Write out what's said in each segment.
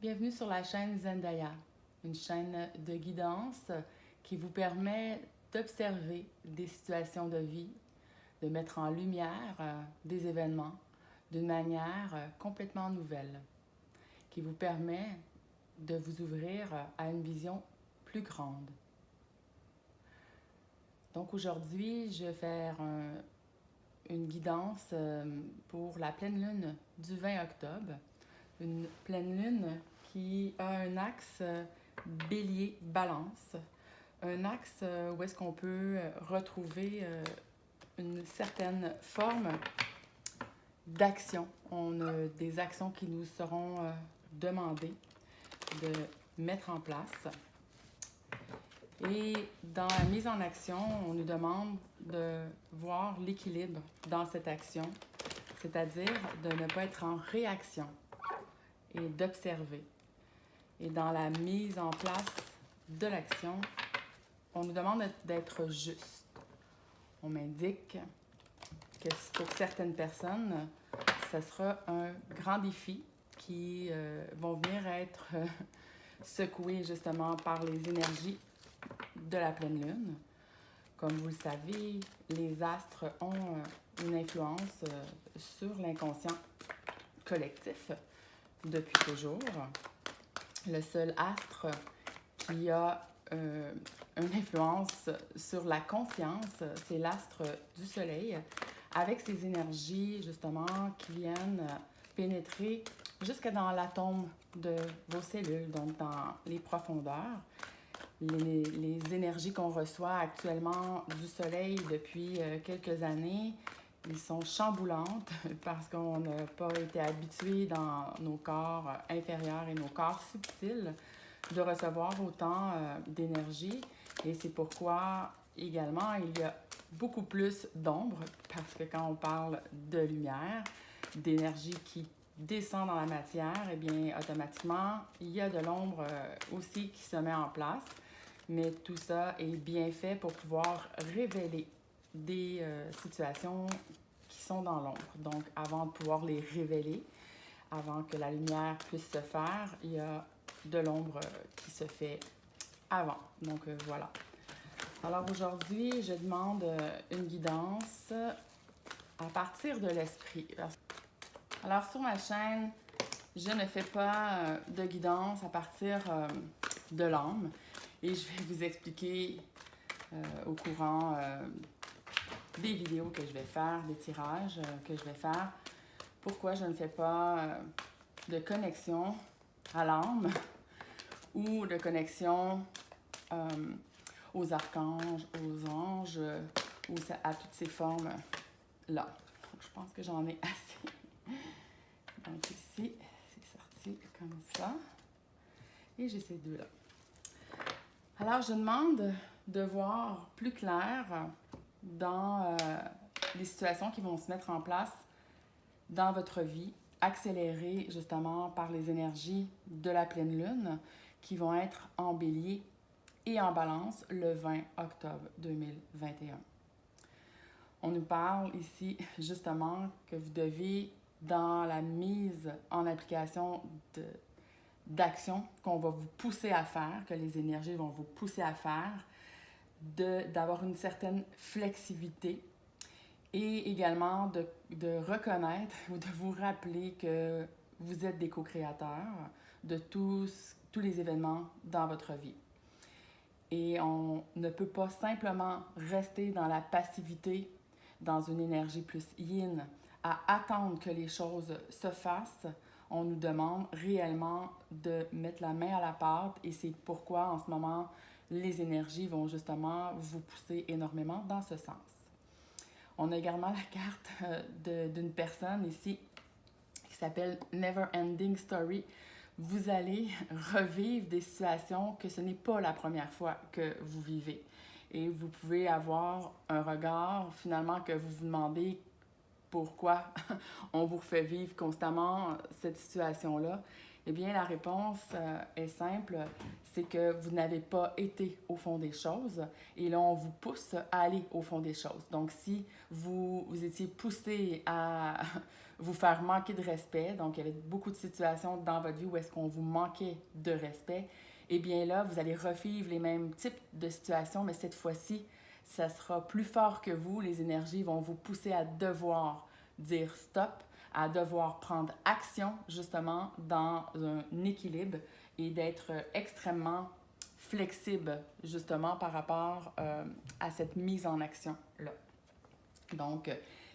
Bienvenue sur la chaîne Zendaya, une chaîne de guidance qui vous permet d'observer des situations de vie, de mettre en lumière des événements d'une manière complètement nouvelle, qui vous permet de vous ouvrir à une vision plus grande. Donc aujourd'hui, je vais faire une guidance pour la pleine lune du 20 octobre, une pleine lune qui a un axe bélier-balance, un axe où est-ce qu'on peut retrouver une certaine forme d'action. On a des actions qui nous seront demandées de mettre en place. Et dans la mise en action, on nous demande de voir l'équilibre dans cette action, c'est-à-dire de ne pas être en réaction et d'observer. Et dans la mise en place de l'action, on nous demande d'être juste. On m'indique que pour certaines personnes, ce sera un grand défi qui vont venir être secoués justement par les énergies de la pleine lune. Comme vous le savez, les astres ont une influence sur l'inconscient collectif depuis toujours. Le seul astre qui a une influence sur la conscience, c'est l'astre du soleil, avec ses énergies justement qui viennent pénétrer jusque dans l'atome de vos cellules, donc dans les profondeurs. Les énergies qu'on reçoit actuellement du soleil depuis quelques années, ils sont chamboulantes parce qu'on n'a pas été habitué dans nos corps inférieurs et nos corps subtils de recevoir autant d'énergie. Et c'est pourquoi également il y a beaucoup plus d'ombre parce que quand on parle de lumière, d'énergie qui descend dans la matière, eh bien automatiquement il y a de l'ombre aussi qui se met en place. Mais tout ça est bien fait pour pouvoir révéler des situations qui sont dans l'ombre. Donc, avant de pouvoir les révéler, avant que la lumière puisse se faire, il y a de l'ombre qui se fait avant. Donc, voilà. Alors, aujourd'hui, je demande une guidance à partir de l'esprit. Alors, sur ma chaîne, je ne fais pas de guidance à partir de l'âme. Et je vais vous expliquer au courant des vidéos que je vais faire, des tirages que je vais faire, pourquoi je ne fais pas de connexion à l'âme ou de connexion aux archanges, aux anges ou à toutes ces formes-là. Je pense que j'en ai assez. Donc ici, c'est sorti comme ça. Et j'ai ces deux-là. Alors, je demande de voir plus clair dans les situations qui vont se mettre en place dans votre vie, accélérées justement par les énergies de la pleine lune qui vont être en bélier et en balance le 20 octobre 2021. On nous parle ici justement que vous devez, dans la mise en application d'actions qu'on va vous pousser à faire, que les énergies vont vous pousser à faire, d'avoir une certaine flexibilité et également de reconnaître ou de vous rappeler que vous êtes des co-créateurs de tous les événements dans votre vie. Et on ne peut pas simplement rester dans la passivité, dans une énergie plus yin, à attendre que les choses se fassent. On nous demande réellement de mettre la main à la pâte et c'est pourquoi en ce moment, les énergies vont justement vous pousser énormément dans ce sens. On a également la carte d'une personne ici qui s'appelle Never Ending Story. Vous allez revivre des situations que ce n'est pas la première fois que vous vivez. Et vous pouvez avoir un regard finalement que vous vous demandez pourquoi on vous fait vivre constamment cette situation-là. Eh bien, la réponse est simple, c'est que vous n'avez pas été au fond des choses et là, on vous pousse à aller au fond des choses. Donc, si vous étiez poussé à vous faire manquer de respect. Donc, il y avait beaucoup de situations dans votre vie où est-ce qu'on vous manquait de respect. Eh bien là, vous allez revivre les mêmes types de situations, mais cette fois-ci, ça sera plus fort que vous. Les énergies vont vous pousser à devoir dire stop, à devoir prendre action justement dans un équilibre et d'être extrêmement flexible justement par rapport à cette mise en action-là. Donc,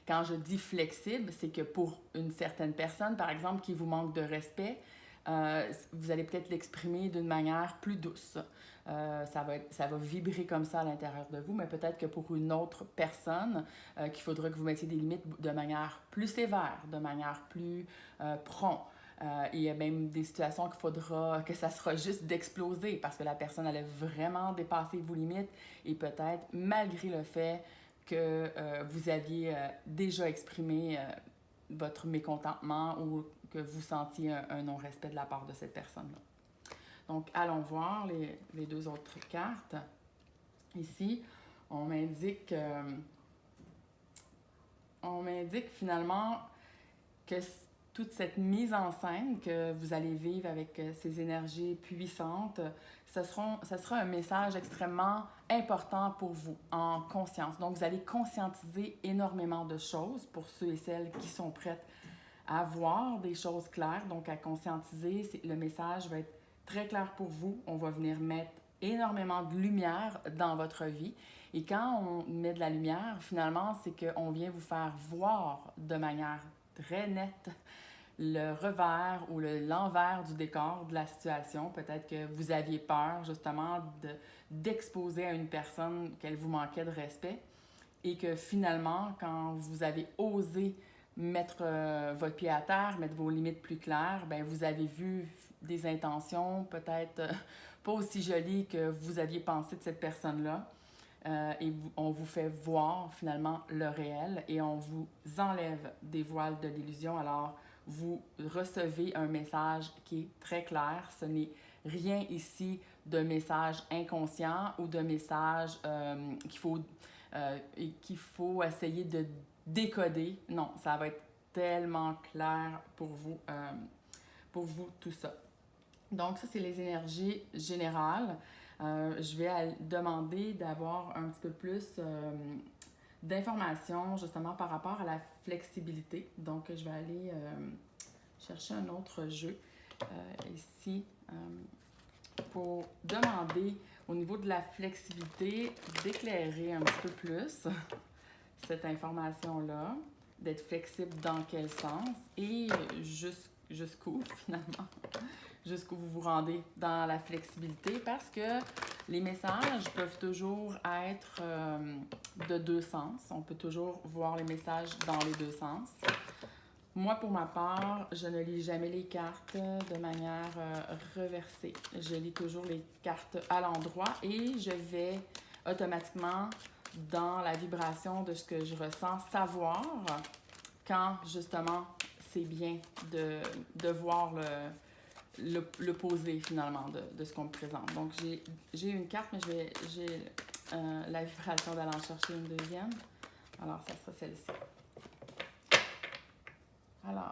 quand je dis flexible, c'est que pour une certaine personne, par exemple, qui vous manque de respect, vous allez peut-être l'exprimer d'une manière plus douce. Ça va vibrer comme ça à l'intérieur de vous, mais peut-être que pour une autre personne, qu'il faudra que vous mettiez des limites de manière plus sévère, de manière plus prompt. Il y a même des situations que ça sera juste d'exploser parce que la personne allait vraiment dépasser vos limites et peut-être malgré le fait que vous aviez déjà exprimé votre mécontentement ou que vous sentiez un non-respect de la part de cette personne-là. Donc, allons voir les deux autres cartes. Ici, on m'indique finalement que toute cette mise en scène que vous allez vivre avec ces énergies puissantes, ça sera un message extrêmement important pour vous, en conscience. Donc, vous allez conscientiser énormément de choses pour ceux et celles qui sont prêtes à voir des choses claires, donc à conscientiser. Le message va être très clair pour vous. On va venir mettre énormément de lumière dans votre vie. Et quand on met de la lumière, finalement, c'est qu'on vient vous faire voir de manière très nette le revers ou l'envers du décor de la situation. Peut-être que vous aviez peur justement d'exposer à une personne qu'elle vous manquait de respect et que finalement, quand vous avez osé mettre votre pied à terre, mettre vos limites plus claires, bien, vous avez vu des intentions peut-être pas aussi jolies que vous aviez pensé de cette personne-là. On vous fait voir finalement le réel et on vous enlève des voiles de l'illusion. Alors, vous recevez un message qui est très clair. Ce n'est rien ici de message inconscient ou de message qu'il faut essayer de décoder. Non, ça va être tellement clair pour vous tout ça. Donc, ça, c'est les énergies générales. Je vais demander d'avoir un petit peu plus d'informations justement par rapport à la flexibilité. Donc, je vais aller chercher un autre jeu ici pour demander au niveau de la flexibilité d'éclairer un petit peu plus cette information-là, d'être flexible dans quel sens et jusqu'où finalement, jusqu'où vous vous rendez dans la flexibilité parce que les messages peuvent toujours être de deux sens. On peut toujours voir les messages dans les deux sens. Moi, pour ma part, je ne lis jamais les cartes de manière reversée. Je lis toujours les cartes à l'endroit et je vais automatiquement dans la vibration de ce que je ressens, savoir quand justement c'est bien de voir le posé finalement de ce qu'on me présente. Donc j'ai une carte, mais j'ai la vibration d'aller en chercher une deuxième. Alors ça sera celle-ci. Alors,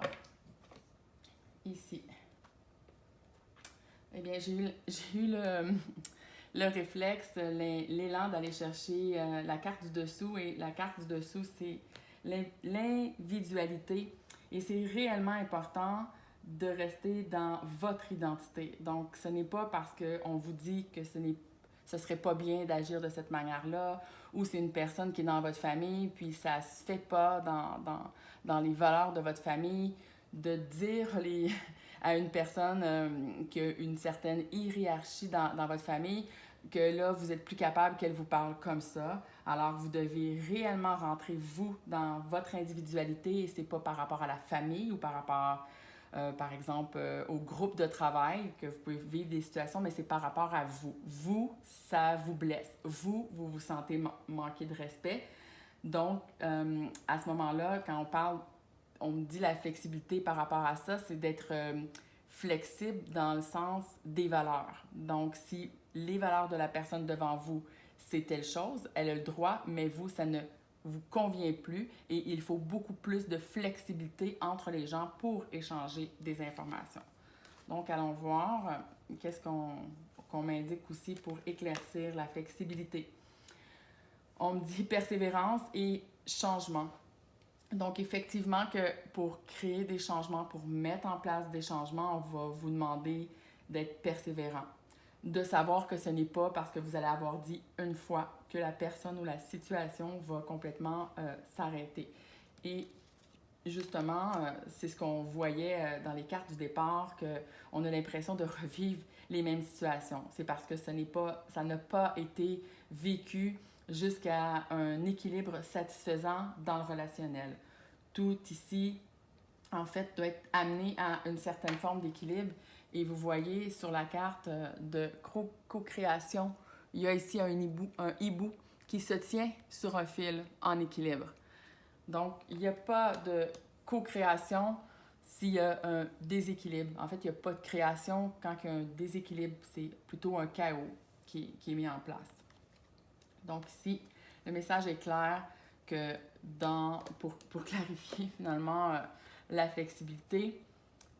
ici. Eh bien, j'ai eu le réflexe, l'élan d'aller chercher la carte du dessous. Et la carte du dessous, c'est l'individualité. Et c'est réellement important de rester dans votre identité. Donc, ce n'est pas parce qu'on vous dit que ce serait pas bien d'agir de cette manière-là, ou c'est une personne qui est dans votre famille, puis ça se fait pas dans les valeurs de votre famille, de dire à une personne qui a une certaine hiérarchie dans votre famille, que là, vous êtes plus capable qu'elle vous parle comme ça. Alors, vous devez réellement rentrer, vous, dans votre individualité, et c'est pas par rapport à la famille ou par rapport par exemple, au groupe de travail, que vous pouvez vivre des situations, mais c'est par rapport à vous. Vous, ça vous blesse. Vous vous sentez manquer de respect. Donc, à ce moment-là, quand on me dit la flexibilité par rapport à ça, c'est d'être flexible dans le sens des valeurs. Donc, si les valeurs de la personne devant vous, c'est telle chose, elle a le droit, mais vous, ça ne vous convient plus et il faut beaucoup plus de flexibilité entre les gens pour échanger des informations. Donc, allons voir qu'est-ce qu'on m'indique aussi pour éclaircir la flexibilité. On me dit persévérance et changement. Donc, effectivement, que pour créer des changements, pour mettre en place des changements, on va vous demander d'être persévérant. De savoir que ce n'est pas parce que vous allez avoir dit une fois que la personne ou la situation va complètement s'arrêter. Et justement, c'est ce qu'on voyait dans les cartes du départ, qu'on a l'impression de revivre les mêmes situations. C'est parce que ça n'a pas été vécu jusqu'à un équilibre satisfaisant dans le relationnel. Tout ici, en fait, doit être amené à une certaine forme d'équilibre. Et vous voyez sur la carte de co-création, il y a ici un hibou qui se tient sur un fil en équilibre. Donc, il n'y a pas de co-création s'il y a un déséquilibre. En fait, il n'y a pas de création quand il y a un déséquilibre. C'est plutôt un chaos qui est mis en place. Donc ici, le message est clair que pour clarifier finalement la flexibilité,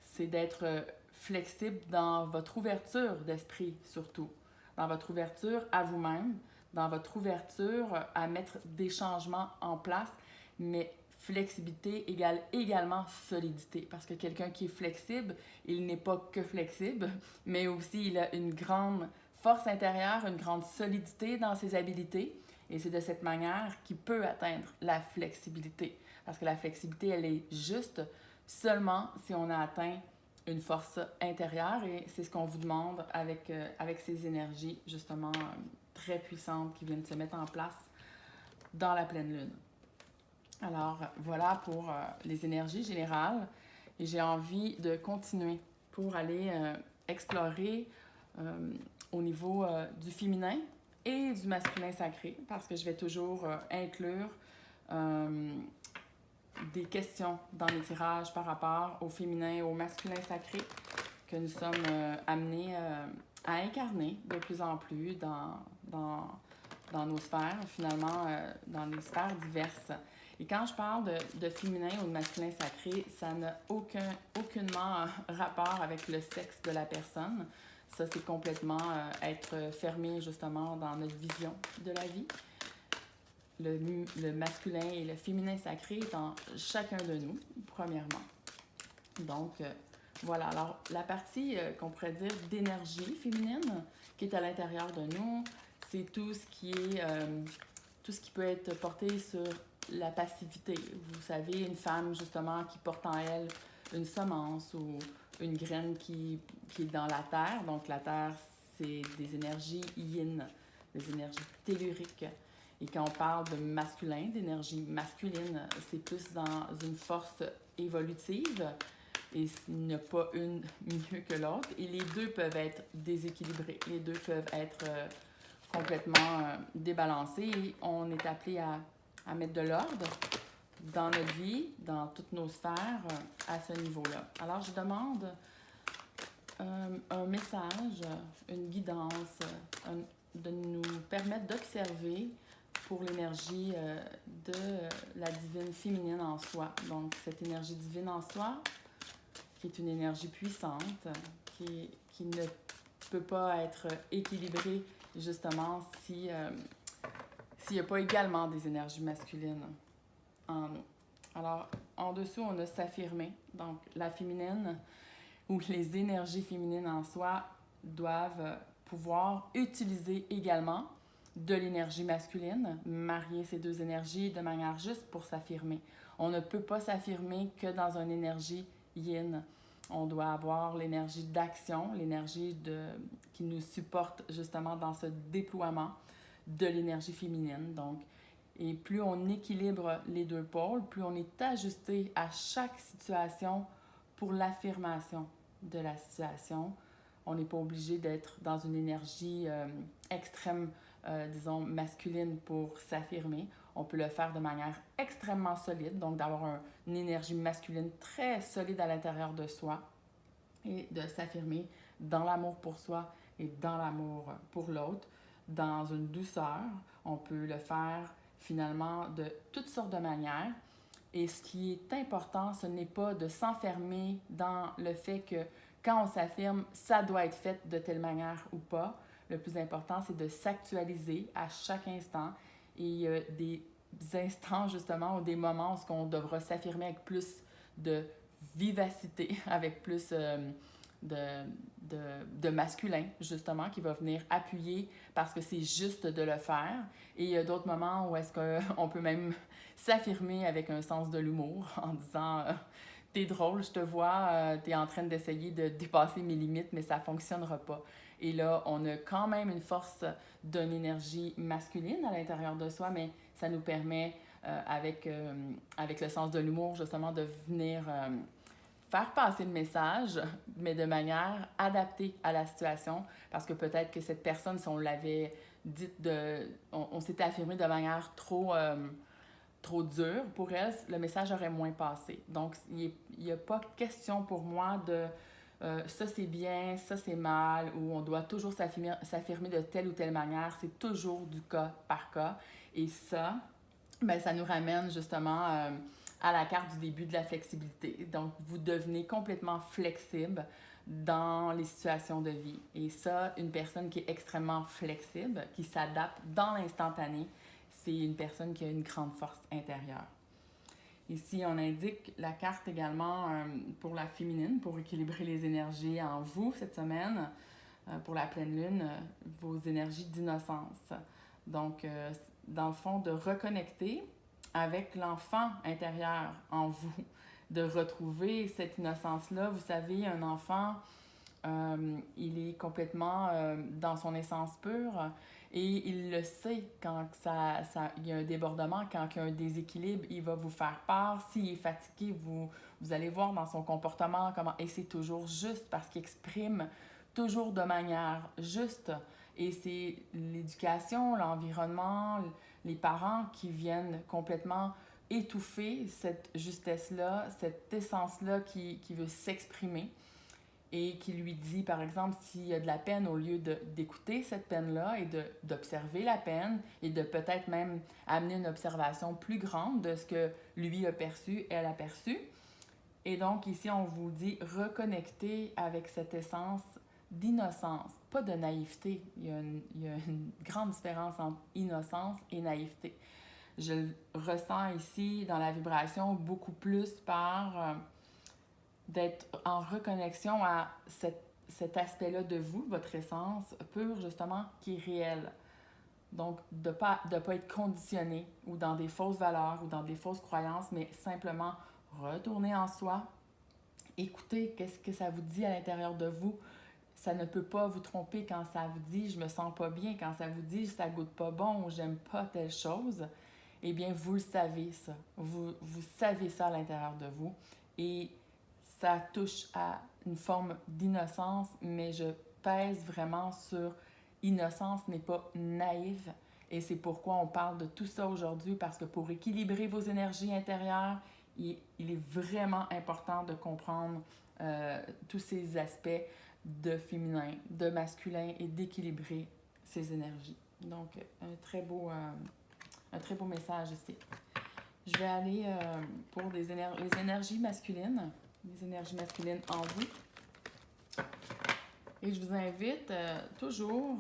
c'est d'être flexible dans votre ouverture d'esprit surtout, dans votre ouverture à vous-même, dans votre ouverture à mettre des changements en place, mais flexibilité égale également solidité, parce que quelqu'un qui est flexible, il n'est pas que flexible, mais aussi il a une grande force intérieure, une grande solidité dans ses habiletés, et c'est de cette manière qu'il peut atteindre la flexibilité, parce que la flexibilité, elle est juste seulement si on a atteint une force intérieure, et c'est ce qu'on vous demande avec ces énergies, justement, très puissantes qui viennent se mettre en place dans la pleine lune. Alors, voilà pour les énergies générales. Et j'ai envie de continuer pour aller explorer au niveau du féminin et du masculin sacré, parce que je vais toujours inclure des questions dans les tirages par rapport au féminin et au masculin sacré que nous sommes amenés à incarner de plus en plus dans nos sphères, finalement, dans les sphères diverses. Et quand je parle de féminin ou de masculin sacré, ça n'a aucunement rapport avec le sexe de la personne. Ça, c'est complètement être fermé, justement, dans notre vision de la vie. Le masculin et le féminin sacré est en chacun de nous, premièrement. Donc, voilà. Alors, la partie qu'on pourrait dire d'énergie féminine qui est à l'intérieur de nous, c'est tout ce qui peut être porté sur la passivité. Vous savez, une femme, justement, qui porte en elle une semence ou une graine qui est dans la terre. Donc, la terre, c'est des énergies yin, des énergies telluriques. Et quand on parle de masculin, d'énergie masculine, c'est plus dans une force évolutive. Et il n'y a pas une mieux que l'autre. Et les deux peuvent être déséquilibrés. Les deux peuvent être complètement débalancés. Et on est appelé à mettre de l'ordre dans notre vie, dans toutes nos sphères, à ce niveau-là. Alors, je demande un message, une guidance, de nous permettre d'observer pour l'énergie de la divine féminine en soi. Donc, cette énergie divine en soi, qui est une énergie puissante, qui ne peut pas être équilibrée, justement, s'il n'y a pas également des énergies masculines en nous. Alors, en dessous, on a s'affirmer. Donc, la féminine ou les énergies féminines en soi doivent pouvoir utiliser également de l'énergie masculine, marier ces deux énergies de manière juste pour s'affirmer. On ne peut pas s'affirmer que dans une énergie yin. On doit avoir l'énergie d'action, l'énergie qui nous supporte justement dans ce déploiement de l'énergie féminine. Donc, et plus on équilibre les deux pôles, plus on est ajusté à chaque situation pour l'affirmation de la situation. On n'est pas obligé d'être dans une énergie extrême, disons, masculine pour s'affirmer. On peut le faire de manière extrêmement solide, donc d'avoir une énergie masculine très solide à l'intérieur de soi et de s'affirmer dans l'amour pour soi et dans l'amour pour l'autre, dans une douceur. On peut le faire finalement de toutes sortes de manières. Et ce qui est important, ce n'est pas de s'enfermer dans le fait que quand on s'affirme, ça doit être fait de telle manière ou pas. Le plus important, c'est de s'actualiser à chaque instant. Et il y a des instants, justement, ou des moments où on devra s'affirmer avec plus de vivacité, avec plus de masculin, justement, qui va venir appuyer parce que c'est juste de le faire. Et il y a d'autres moments où est-ce qu'on peut même s'affirmer avec un sens de l'humour en disant t'es drôle, je te vois, t'es en train d'essayer de dépasser mes limites, mais ça fonctionnera pas. Et là, on a quand même une force d'une énergie masculine à l'intérieur de soi, mais ça nous permet, avec le sens de l'humour, justement, de venir faire passer le message, mais de manière adaptée à la situation, parce que peut-être que cette personne, si on l'avait dite on s'était affirmé de manière trop dure pour elle, le message aurait moins passé. Donc, il n'y a pas question pour moi de ça c'est bien, ça c'est mal, ou on doit toujours s'affirmer de telle ou telle manière. C'est toujours du cas par cas. Et ça, ben, ça nous ramène justement à la carte du début de la flexibilité. Donc, vous devenez complètement flexible dans les situations de vie. Et ça, une personne qui est extrêmement flexible, qui s'adapte dans l'instantané, c'est une personne qui a une grande force intérieure. Ici, on indique la carte également pour la féminine, pour équilibrer les énergies en vous cette semaine, pour la pleine lune, vos énergies d'innocence. Donc, dans le fond, de reconnecter avec l'enfant intérieur en vous, de retrouver cette innocence-là. Vous savez, un enfant, il est complètement dans son essence pure et il le sait quand il y a un débordement, quand il y a un déséquilibre, il va vous faire part. S'il est fatigué, vous allez voir dans son comportement comment... Et c'est toujours juste parce qu'il exprime toujours de manière juste. Et c'est l'éducation, l'environnement, les parents qui viennent complètement étouffer cette justesse-là, cette essence-là qui veut s'exprimer et qui lui dit, par exemple, s'il y a de la peine, au lieu d'écouter cette peine-là et d'observer la peine et de peut-être même amener une observation plus grande de ce que lui a perçu, elle a perçu. Et donc, ici, on vous dit reconnecter avec cette essence d'innocence, pas de naïveté. Il y a une grande différence entre innocence et naïveté. Je le ressens ici dans la vibration beaucoup plus par d'être en reconnexion à cet aspect-là de vous, votre essence pure, justement, qui est réelle. Donc, de pas être conditionné ou dans des fausses valeurs ou dans des fausses croyances, mais simplement retourner en soi, écoutez qu'est-ce que ça vous dit à l'intérieur de vous. Ça ne peut pas vous tromper quand ça vous dit « je me sens pas bien », quand ça vous dit « ça goûte pas bon » ou « j'aime pas telle chose ». Eh bien, vous le savez, ça. Vous savez ça à l'intérieur de vous. Et ça touche à une forme d'innocence, mais je pèse vraiment sur innocence n'est pas naïve. Et c'est pourquoi on parle de tout ça aujourd'hui, parce que pour équilibrer vos énergies intérieures, il est vraiment important de comprendre tous ces aspects de féminin, de masculin et d'équilibrer ces énergies. Donc, un très beau message ici. Je vais aller pour les énergies masculines. Les énergies masculines en vous. Et je vous invite toujours,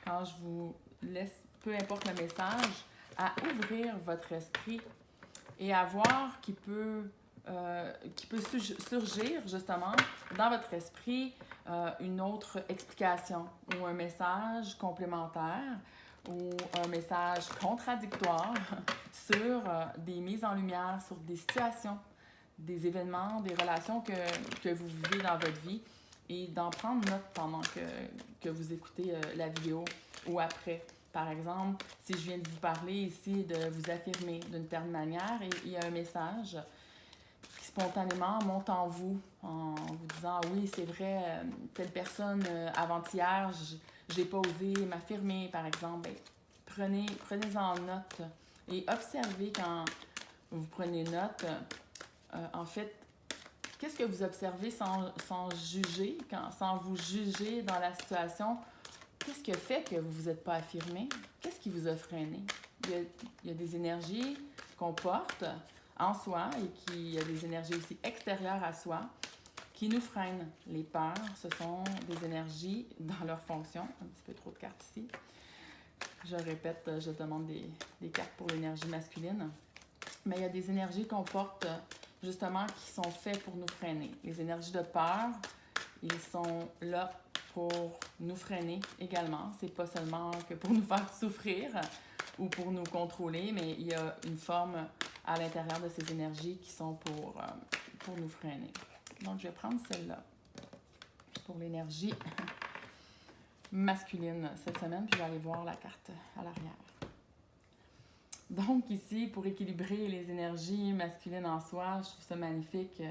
quand je vous laisse, peu importe le message, à ouvrir votre esprit et à voir qui peut surgir justement dans votre esprit une autre explication ou un message complémentaire ou un message contradictoire sur des mises en lumière, sur des situations, des événements, des relations que vous vivez dans votre vie et d'en prendre note pendant que vous écoutez la vidéo ou après. Par exemple, si je viens de vous parler ici, de vous affirmer d'une telle manière, et il y a un message qui spontanément monte en vous vous disant « oui, c'est vrai, telle personne avant-hier, j'ai pas osé m'affirmer, par exemple. » Prenez-en note et observez quand vous prenez note, en fait, qu'est-ce que vous observez sans juger, sans vous juger dans la situation? Qu'est-ce qui a fait que vous ne vous êtes pas affirmé? Qu'est-ce qui vous a freiné? il y a des énergies qu'on porte en soi et il y a des énergies aussi extérieures à soi qui nous freinent. Les peurs, ce sont des énergies dans leur fonction. Un petit peu trop de cartes ici. Je répète, je demande des cartes pour l'énergie masculine. Mais il y a des énergies qu'on porte justement qui sont faites pour nous freiner. Les énergies de peur, ils sont là pour nous freiner également. C'est pas seulement que pour nous faire souffrir ou pour nous contrôler, mais il y a une forme à l'intérieur de ces énergies qui sont pour nous freiner. Donc, je vais prendre celle-là pour l'énergie masculine cette semaine, puis je vais aller voir la carte à l'arrière. Donc ici, pour équilibrer les énergies masculines en soi, je trouve ça magnifique.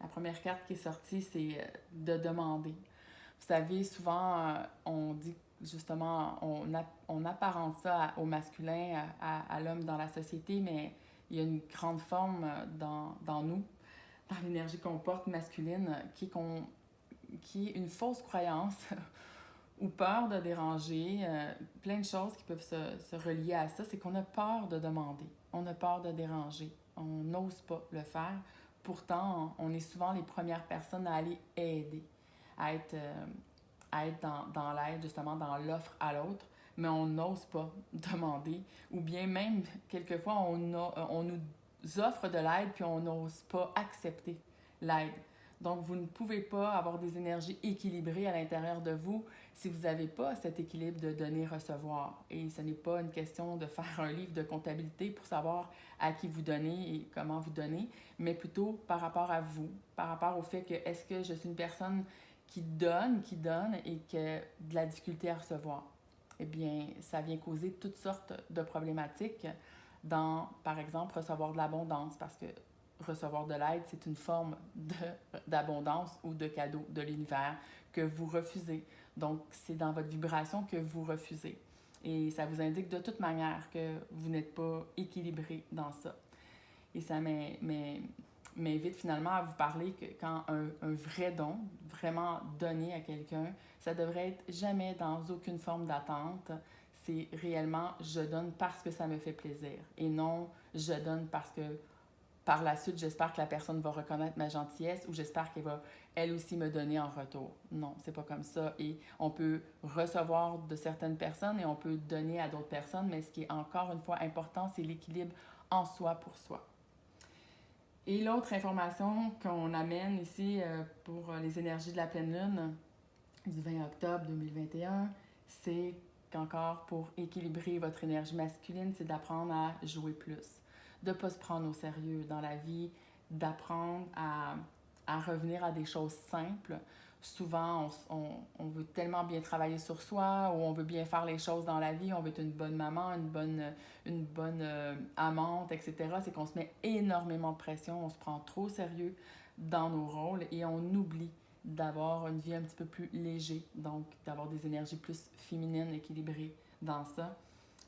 La première carte qui est sortie, c'est de demander. Vous savez, souvent, on dit justement, on apparente ça au masculin, à l'homme dans la société, mais il y a une grande forme dans nous, dans l'énergie qu'on porte masculine, qui est une fausse croyance ou peur de déranger, plein de choses qui peuvent se relier à ça, c'est qu'on a peur de demander, on a peur de déranger, on n'ose pas le faire. Pourtant, on est souvent les premières personnes à aller aider, à être dans l'aide, justement, dans l'offre à l'autre, mais on n'ose pas demander, ou bien même, quelquefois, on nous offre de l'aide, puis on n'ose pas accepter l'aide. Donc, vous ne pouvez pas avoir des énergies équilibrées à l'intérieur de vous si vous n'avez pas cet équilibre de donner-recevoir. Et ce n'est pas une question de faire un livre de comptabilité pour savoir à qui vous donnez et comment vous donnez, mais plutôt par rapport à vous, par rapport au fait que est-ce que je suis une personne qui donne et qui a de la difficulté à recevoir. Eh bien, ça vient causer toutes sortes de problématiques dans, par exemple, recevoir de l'abondance, parce que recevoir de l'aide, c'est une forme d'abondance ou de cadeau de l'univers que vous refusez. Donc, c'est dans votre vibration que vous refusez. Et ça vous indique de toute manière que vous n'êtes pas équilibré dans ça. Et ça m'invite finalement à vous parler que quand un vrai don, vraiment donné à quelqu'un, ça devrait être jamais dans aucune forme d'attente. C'est réellement je donne parce que ça me fait plaisir et non je donne parce que par la suite, j'espère que la personne va reconnaître ma gentillesse ou j'espère qu'elle va, elle aussi, me donner en retour. Non, c'est pas comme ça. Et on peut recevoir de certaines personnes et on peut donner à d'autres personnes, mais ce qui est encore une fois important, c'est l'équilibre en soi pour soi. Et l'autre information qu'on amène ici pour les énergies de la pleine lune du 20 octobre 2021, c'est qu'encore pour équilibrer votre énergie masculine, c'est d'apprendre à jouer plus, de ne pas se prendre au sérieux dans la vie, d'apprendre à revenir à des choses simples. Souvent, on veut tellement bien travailler sur soi ou on veut bien faire les choses dans la vie, on veut être une bonne maman, une bonne amante, etc. C'est qu'on se met énormément de pression, on se prend trop au sérieux dans nos rôles et on oublie d'avoir une vie un petit peu plus léger, donc d'avoir des énergies plus féminines, équilibrées dans ça.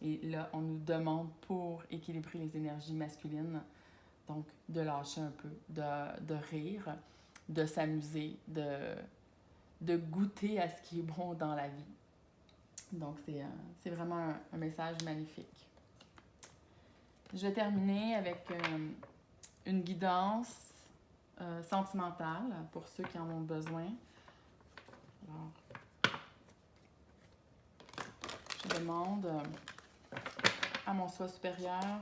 Et là, on nous demande pour équilibrer les énergies masculines, donc de lâcher un peu, de rire, de s'amuser, de goûter à ce qui est bon dans la vie. Donc, c'est vraiment un message magnifique. Je vais terminer avec une guidance sentimentale pour ceux qui en ont besoin. Alors, je demande à mon soi supérieur,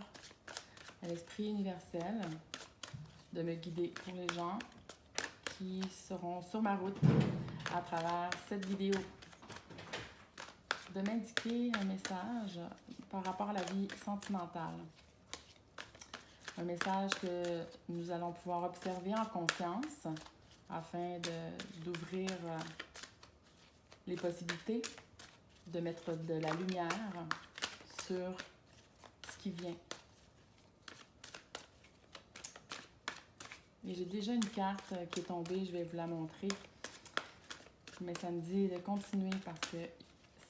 à l'esprit universel, de me guider pour les gens qui seront sur ma route à travers cette vidéo, de m'indiquer un message par rapport à la vie sentimentale. Un message que nous allons pouvoir observer en conscience afin d'ouvrir les possibilités, de mettre de la lumière sur ce qui vient. Et j'ai déjà une carte qui est tombée, je vais vous la montrer. Mais ça me dit de continuer parce que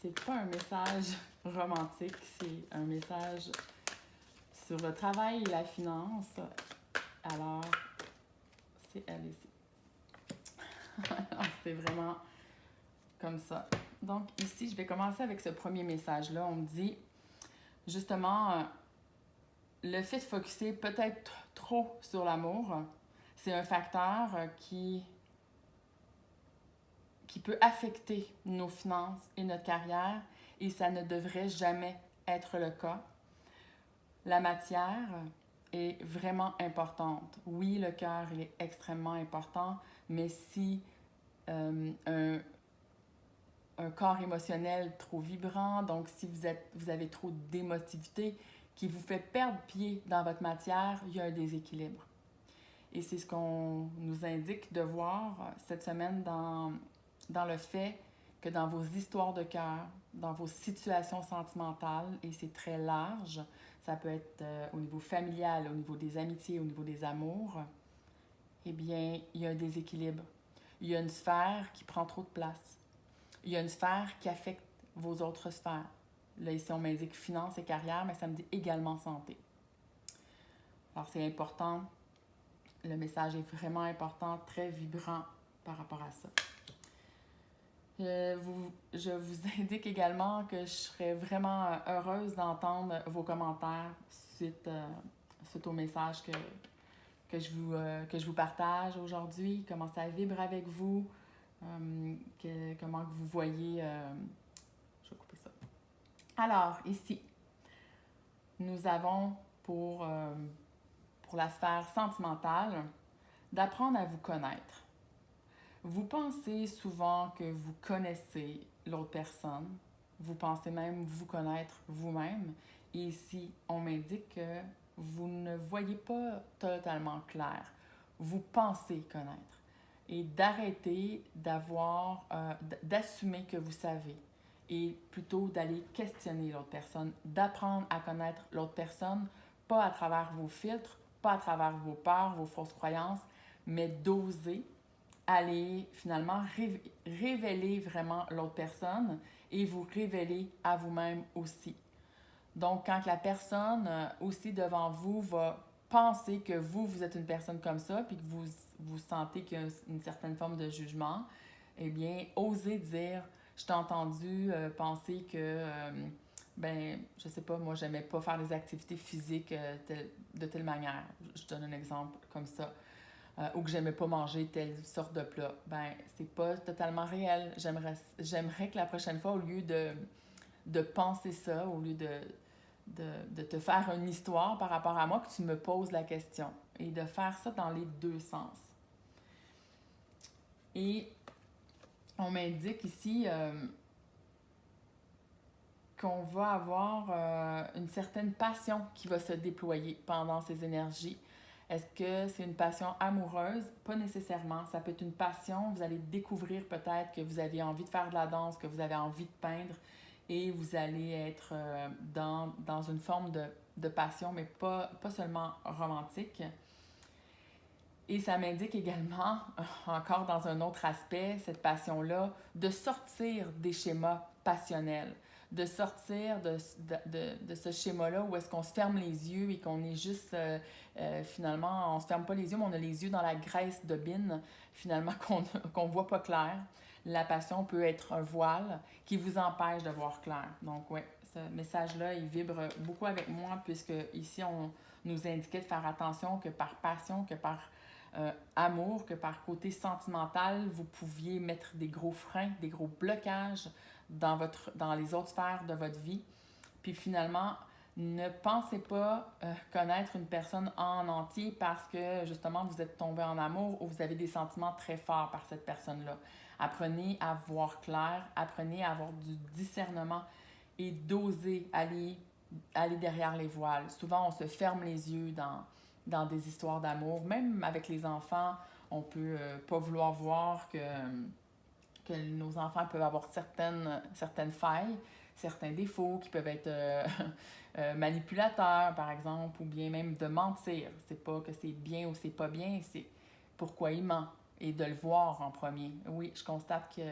c'est pas un message romantique, c'est un message sur le travail et la finance. Alors, c'est elle ici. C'est vraiment comme ça. Donc ici, je vais commencer avec ce premier message-là. On me dit justement, le fait de focusser peut-être trop sur l'amour, c'est un facteur qui peut affecter nos finances et notre carrière, et ça ne devrait jamais être le cas. La matière est vraiment importante. Oui, le cœur, il est extrêmement important, mais si un corps émotionnel trop vibrant, donc si vous avez trop d'émotivité qui vous fait perdre pied dans votre matière, il y a un déséquilibre. Et c'est ce qu'on nous indique de voir cette semaine dans le fait que dans vos histoires de cœur, dans vos situations sentimentales, et c'est très large, ça peut être au niveau familial, au niveau des amitiés, au niveau des amours, eh bien, il y a un déséquilibre. Il y a une sphère qui prend trop de place. Il y a une sphère qui affecte vos autres sphères. Là, ici, on m'indique finance et carrière, mais ça me dit également santé. Alors, c'est important. Le message est vraiment important, très vibrant par rapport à ça. Je vous indique également que je serais vraiment heureuse d'entendre vos commentaires suite au message que je vous partage aujourd'hui, comment ça vibre avec vous, comment vous voyez... je vais couper ça. Alors, ici, nous avons pour la sphère sentimentale, d'apprendre à vous connaître. Vous pensez souvent que vous connaissez l'autre personne, vous pensez même vous connaître vous-même, et ici, on m'indique que vous ne voyez pas totalement clair. Vous pensez connaître. Et d'arrêter d'assumer que vous savez, et plutôt d'aller questionner l'autre personne, d'apprendre à connaître l'autre personne, pas à travers vos filtres, pas à travers vos peurs, vos fausses croyances, mais d'oser aller finalement révéler vraiment l'autre personne et vous révéler à vous-même aussi. Donc, quand la personne aussi devant vous va penser que vous êtes une personne comme ça, puis que vous sentez qu'il y a une certaine forme de jugement, eh bien, osez dire, je t'ai entendu penser que, je sais pas, moi, j'aimais pas faire des activités physiques de telle manière. Je donne un exemple comme ça. Ou que j'aimais pas manger telle sorte de plat. C'est pas totalement réel. J'aimerais que la prochaine fois, au lieu de penser ça, au lieu de te faire une histoire par rapport à moi, que tu me poses la question. Et de faire ça dans les deux sens. Et on m'indique ici qu'on va avoir une certaine passion qui va se déployer pendant ces énergies. Est-ce que c'est une passion amoureuse? Pas nécessairement. Ça peut être une passion. Vous allez découvrir peut-être que vous avez envie de faire de la danse, que vous avez envie de peindre et vous allez être dans une forme de passion, mais pas seulement romantique. Et ça m'indique également, encore dans un autre aspect, cette passion-là, de sortir des schémas passionnels, de sortir de ce schéma-là où est-ce qu'on se ferme les yeux et qu'on est juste, finalement, on se ferme pas les yeux, mais on a les yeux dans la graisse de bine, finalement, qu'on voit pas clair. La passion peut être un voile qui vous empêche de voir clair. Donc, oui, ce message-là, il vibre beaucoup avec moi, puisque ici, on nous indiquait de faire attention que par passion, que par amour, que par côté sentimental, vous pouviez mettre des gros freins, des gros blocages dans les autres sphères de votre vie. Puis finalement, ne pensez pas connaître une personne en entier parce que justement vous êtes tombé en amour ou vous avez des sentiments très forts par cette personne-là. Apprenez à voir clair, apprenez à avoir du discernement et d'oser aller derrière les voiles. Souvent, on se ferme les yeux dans des histoires d'amour. Même avec les enfants, on peut pas vouloir voir que nos enfants peuvent avoir certaines failles, certains défauts qui peuvent être manipulateurs, par exemple, ou bien même de mentir. C'est pas que c'est bien ou c'est pas bien, c'est pourquoi il ment et de le voir en premier. Oui, je constate que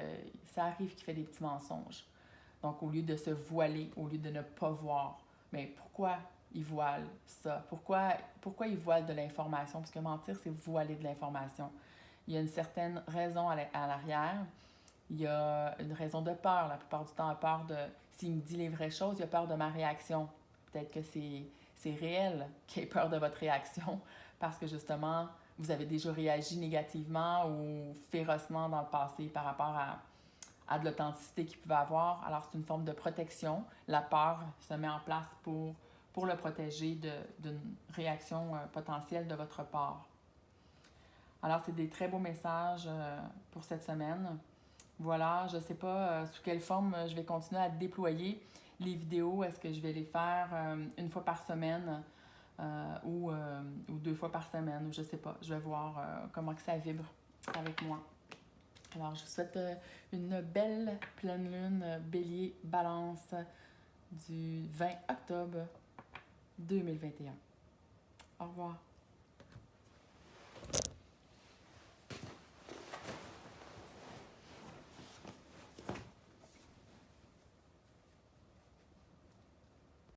ça arrive qu'il fait des petits mensonges. Donc, au lieu de se voiler, au lieu de ne pas voir, mais pourquoi il voile ça? Pourquoi il voile de l'information? Parce que mentir, c'est voiler de l'information. Il y a une certaine raison à l'arrière. Il y a une raison de peur. La plupart du temps, il a peur de... S'il me dit les vraies choses, il a peur de ma réaction. peut-être que c'est réel qu'il ait peur de votre réaction parce que justement, vous avez déjà réagi négativement ou férocement dans le passé par rapport à de l'authenticité qu'il pouvait avoir. Alors, c'est une forme de protection. La peur se met en place pour le protéger d'une réaction potentielle de votre part. Alors, c'est des très beaux messages pour cette semaine. Voilà, je ne sais pas sous quelle forme je vais continuer à déployer les vidéos. Est-ce que je vais les faire une fois par semaine ou 2 fois par semaine, ou je ne sais pas. Je vais voir comment que ça vibre avec moi. Alors, je vous souhaite une belle pleine lune bélier balance du 20 octobre 2021. Au revoir.